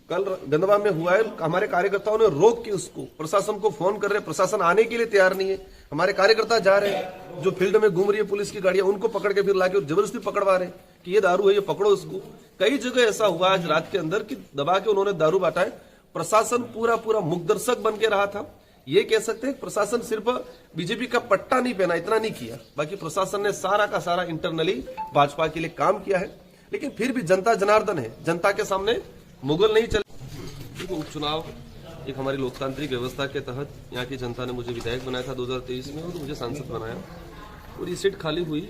कल गंदवा में हुआ है, हमारे कार्यकर्ताओं ने रोक के उसको प्रशासन को फोन कर रहे, प्रशासन आने के लिए तैयार नहीं है। हमारे कार्यकर्ता जा रहे हैं, जो फील्ड में घूम रही है पुलिस की गाड़ियां, उनको पकड़ के फिर लाके जबरदस्ती पकड़वा रहे हैं कि ये दारू है, ये पकड़ो उसको। कई जगह ऐसा हुआ आज रात के अंदर कि दबा के उन्होंने दारू बांटा है। प्रशासन पूरा मुखदर्शक बन के रहा था। ये कह सकते हैं प्रशासन सिर्फ बीजेपी का पट्टा नहीं पहना, इतना नहीं किया, बाकी प्रशासन ने सारा का सारा इंटरनली भाजपा के लिए काम किया है। लेकिन फिर भी जनता जनार्दन है, जनता के सामने मुगल नहीं चले। देखो, उपचुनाव एक हमारी लोकतांत्रिक व्यवस्था के तहत यहाँ की जनता ने मुझे विधायक बनाया था 2023 में, और मुझे सांसद बनाया, और ये सीट खाली हुई।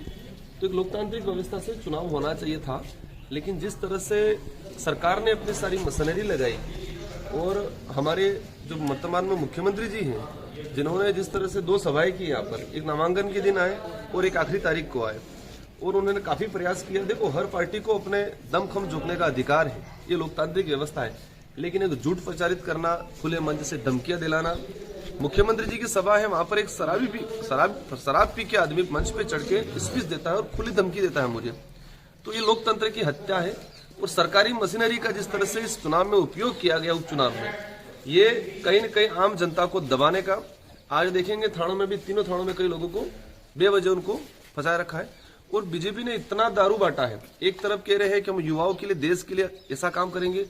तो एक लोकतांत्रिक व्यवस्था से चुनाव होना चाहिए था, लेकिन जिस तरह से सरकार ने अपनी सारी मशीनरी लगाई और हमारे जो वर्तमान में मुख्यमंत्री जी हैं, जिन्होंने जिस तरह से 2 सभाएं की यहाँ पर, एक नामांकन के दिन आए और एक आखिरी तारीख को आए, और उन्होंने काफी प्रयास किया। देखो, हर पार्टी को अपने दमखम झोंकने का अधिकार है, ये लोकतांत्रिक व्यवस्था है, लेकिन एक झूठ प्रचारित करना, खुले मंच से धमकियां दिलाना। मुख्यमंत्री जी की सभा है, वहां पर एक शराब पी के आदमी मंच पे चढ़ के स्पीच देता है और खुली धमकी देता है मुझे, तो ये लोकतंत्र की हत्या है। और सरकारी मशीनरी का जिस तरह से इस चुनाव में उपयोग किया गया, उपचुनाव में, ये कहीं न कहीं आम जनता को दबाने का। आज देखेंगे थानों में भी, तीनों थानों में कई लोगों को बेवजह उनको फंसाए रखा है। और बीजेपी ने इतना दारू बांटा है, एक तरफ कह रहे हैं कि हम युवाओं के लिए, देश के लिए ऐसा काम करेंगे,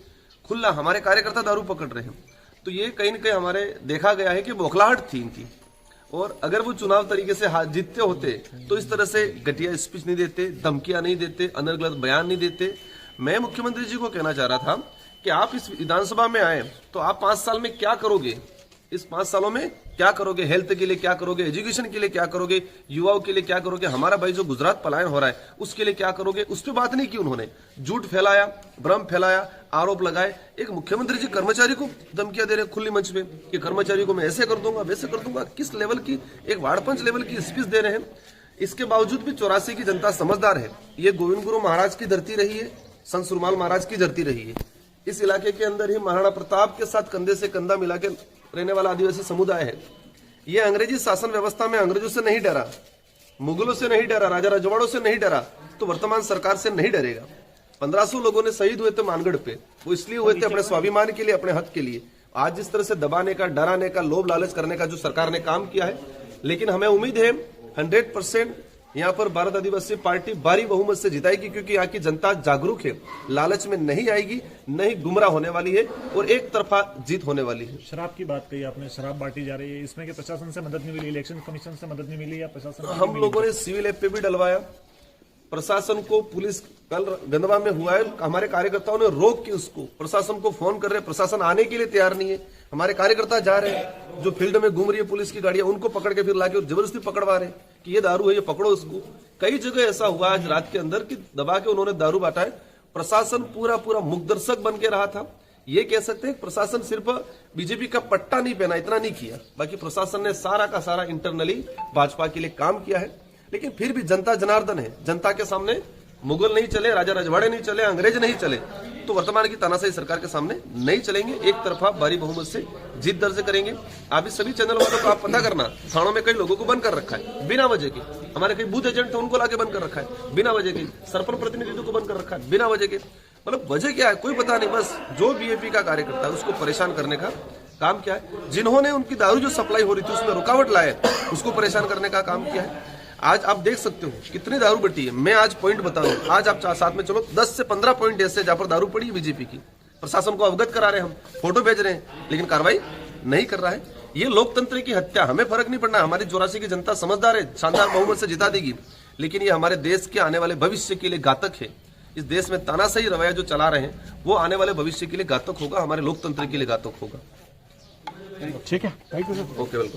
खुला हमारे कार्यकर्ता दारू पकड़ रहे हैं। तो ये कहीं न कहीं हमारे देखा गया है कि बौखलाहट थी इनकी, और अगर वो चुनाव तरीके से जीतते होते तो इस तरह से घटिया स्पीच नहीं देते, धमकियां नहीं देते, अनर्गल बयान नहीं देते। मैं मुख्यमंत्री जी को कहना चाह रहा था कि आप इस विधानसभा में आए तो आप 5 साल में क्या करोगे, इस 5 सालों में क्या करोगे, हेल्थ के लिए क्या करोगे, एजुकेशन के लिए क्या करोगे, युवाओं के लिए क्या करोगे, हमारा भाई जो गुजरात पलायन हो रहा है उसके लिए क्या करोगे, उस पर बात नहीं की उन्होंने। झूठ फैलाया, भ्रम फैलाया, आरोप लगाए। एक मुख्यमंत्री जी कर्मचारी को धमकियां दे रहे खुली मंच में कि कर्मचारी को मैं ऐसे कर दूंगा, वैसे कर दूंगा। किस लेवल की, एक वाड़पंच लेवल की स्पीच दे रहे हैं। इसके बावजूद भी 84 की जनता समझदार है। ये गोविंद गुरु महाराज की धरती रही है, संत सुरमाल महाराज की धरती रही है। इस इलाके के अंदर ही महाराणा प्रताप के साथ कंधे से कंधा मिला के रहने वाला आदिवासी समुदाय है। ये अंग्रेजी शासन व्यवस्था में अंग्रेजों से नहीं डरा, मुगलों से नहीं डरा, राजा रजवाड़ों से नहीं डरा, तो वर्तमान सरकार से नहीं डरेगा। 1500 लोगों ने शहीद हुए थे मानगढ़ पे, वो इसलिए हुए थे अपने स्वाभिमान के लिए, अपने हक के लिए। आज जिस तरह से दबाने का, डराने का, लोभ लालच करने का जो सरकार ने काम किया है, लेकिन हमें उम्मीद है 100% यहाँ पर भारत आदिवासी पार्टी भारी बहुमत से जिताएगी, क्योंकि यहाँ की जनता जागरूक है, लालच में नहीं आएगी, नहीं गुमराह होने वाली है, और एक तरफा जीत होने वाली है। शराब की बात कही आपने, शराब बांटी जा रही है, इसमें कि प्रशासन से मदद नहीं मिली, इलेक्शन कमीशन से मदद नहीं मिली, या प्रशासन हम लोगों ने सिविल ऐप पे भी डलवाया, प्रशासन को, पुलिस, कल गंदवा में हुआ है, हमारे कार्यकर्ताओं ने रोक के उसको प्रशासन को फोन कर रहे, प्रशासन आने के लिए तैयार नहीं है। हमारे कार्यकर्ता जा रहे हैं, जो फील्ड में घूम रही है पुलिस की गाड़ियां, उनको पकड़ के फिर लाके जबरदस्ती पकड़वा रहे हैं कि ये दारू है, ये पकड़ो उसको। कई जगह ऐसा हुआ आज रात के अंदर कि दबा के उन्होंने दारू बांटा है। प्रशासन पूरा मुखदर्शक बन के रहा था। ये कह सकते हैं प्रशासन सिर्फ बीजेपी का पट्टा नहीं पहना, इतना नहीं किया, बाकी प्रशासन ने सारा का सारा इंटरनली भाजपा के लिए काम किया है। लेकिन फिर भी जनता जनार्दन है, जनता के सामने मुगल नहीं चले, राजा रजवाड़े नहीं चले, अंग्रेज नहीं चले, तो वर्तमान की तानाशाही सरकार के सामने नहीं चलेंगे। एक तरफा भारी बहुमत से जीत दर्ज करेंगे। आप इस सभी चैनल वालों को आप पता करना, थानों में कई लोगों को बंद कर रखा है बिना वजह के। हमारे कई बूथ एजेंट थे, उनको लाके बंद कर रखा है बिना वजह के। सरपंच प्रतिनिधित्व को बंद कर रखा है बिना वजह के। मतलब वजह क्या है कोई पता नहीं, बस जो बीजेपी का कार्यकर्ता है उसको परेशान करने का काम किया है। जिन्होंने उनकी दारू जो सप्लाई हो रही थी उसमें रुकावट लाए, उसको परेशान करने का काम किया है। आज आप देख सकते हो कितनी दारू बटी है। मैं आज पॉइंट बता रहा हूँ, आज आप साथ में चलो, 10 से 15 पॉइंट ऐसे जहां पर दारू पड़ी है बीजेपी की। प्रशासन को अवगत करा रहे, हम फोटो भेज रहे हैं, लेकिन कार्रवाई नहीं कर रहा है। ये लोकतंत्र की हत्या। हमें फर्क नहीं पड़ना, हमारी 84 की जनता समझदार है, शानदार बहुमत से जिता देगी, लेकिन ये हमारे देश के आने वाले भविष्य के लिए घातक है। इस देश में तानाशाही रवैया जो चला रहे हैं वो आने वाले भविष्य के लिए घातक होगा, हमारे लोकतंत्र के लिए घातक होगा। ठीक है, thank you sir. Okay, welcome.